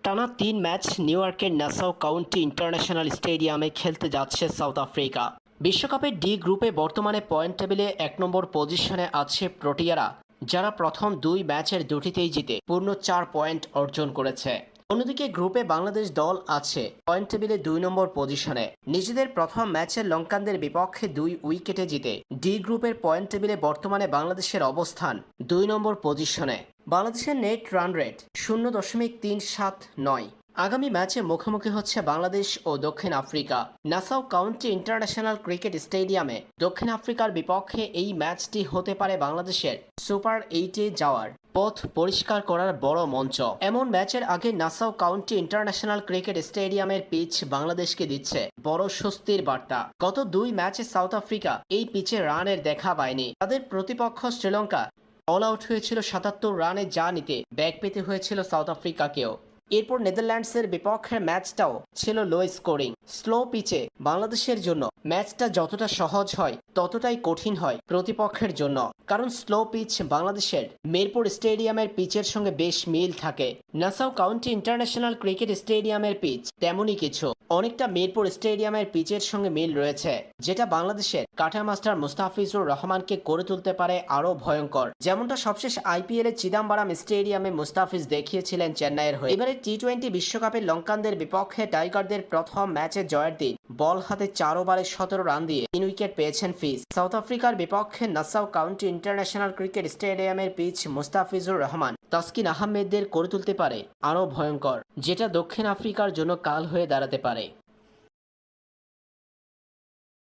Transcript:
টানা ৩ match new ইয়র্কের Nassau county international স্টেডিয়ামে খেলতে যাচ্ছে সাউথ আফ্রিকা। বিশ্বকাপের ডি গ্রুপে বর্তমানে পয়েন্ট টেবিলে ১ নম্বর পজিশনে আছে প্রোটিয়ারা, যারা প্রথম ২ ম্যাচের দুটিতেই জিতে পূর্ণ ৪ পয়েন্ট অর্জন করেছে। অন্যদিকে গ্রুপে বাংলাদেশ দল আছে পয়েন্ট টেবিলে ২ নম্বর পজিশনে। নিজেদের প্রথম ম্যাচে লঙ্কানদের বিপক্ষে ২ উইকেটে জিতে ডি গ্রুপের পয়েন্ট টেবিলে বর্তমানে বাংলাদেশের অবস্থান ২ নম্বর পজিশনে। বাংলাদেশের নেট রান রেট 0.379। আগামী ম্যাচে মুখোমুখি হচ্ছে বাংলাদেশ ও দক্ষিণ Africa Nassau county international cricket স্টেডিয়ামে। দক্ষিণ আফ্রিকার বিপক্ষে এই ম্যাচটি হতে পারে বাংলাদেশের সুপার 8-এ যাওয়ার পথ পরিষ্কার করার বড় মঞ্চ। এমন ম্যাচের আগে নাসাউ কাউন্টি ইন্টারন্যাশনাল ক্রিকেট স্টেডিয়ামের পিচ বাংলাদেশকে দিচ্ছে বড় স্বস্তির বার্তা। গত ২ ম্যাচে সাউথ আফ্রিকা এই পিচে রানের দেখা পায়নি। তাদের প্রতিপক্ষ শ্রীলঙ্কা অল আউট হয়েছিল ৭৭ রানে, যা নিতে ব্যাক পেতে হয়েছিল সাউথ আফ্রিকাকেও। এরপর নেদারল্যান্ডসের বিপক্ষের ম্যাচটাও ছিল লো স্কোরিং স্লো পিচে। বাংলাদেশের জন্য ম্যাচটা যতটা সহজ হয় ততটাই কঠিন হয় প্রতিপক্ষের জন্য, কারণ স্লো পিচ বাংলাদেশের মিরপুর স্টেডিয়ামের পিচের সঙ্গে বেশ মিল থাকে। নাসাউ কাউন্টি ইন্টারন্যাশনাল ক্রিকেট স্টেডিয়ামের পিচ তেমনই কিছু, অনেকটা মিরপুর স্টেডিয়ামের পিচের সঙ্গে মিল রয়েছে, যেটা বাংলাদেশের কাটা মাস্টার মুস্তাফিজুর রহমানকে করে তুলতে পারে আরো ভয়ঙ্কর। যেমনটা সবশেষ আইপিএল এ চিদাম্বরম স্টেডিয়ামে মুস্তাফিজ দেখিয়েছিলেন চেন্নাইয়ের হয়ে। এবারে টি-20 বিশ্বকাপে লঙ্কানদের বিপক্ষে টাইগারদের প্রথম ম্যাচে জয়ের দিন বল হাতে ৪ ওভারে ১৭ রান দিয়ে ৩ উইকেট পেয়েছেন ফিজ। সাউথ আফ্রিকার বিপক্ষে নাসাউ কাউন্টি ইন্টারন্যাশনাল ক্রিকেট স্টেডিয়ামের পিচ মুস্তাফিজুর রহমান, তাসকিন আহমেদদের করে তুলতে পারে আরো ভয়ঙ্কর, যেটা দক্ষিণ আফ্রিকার জন্য কাল হয়ে দাঁড়াতে পারে।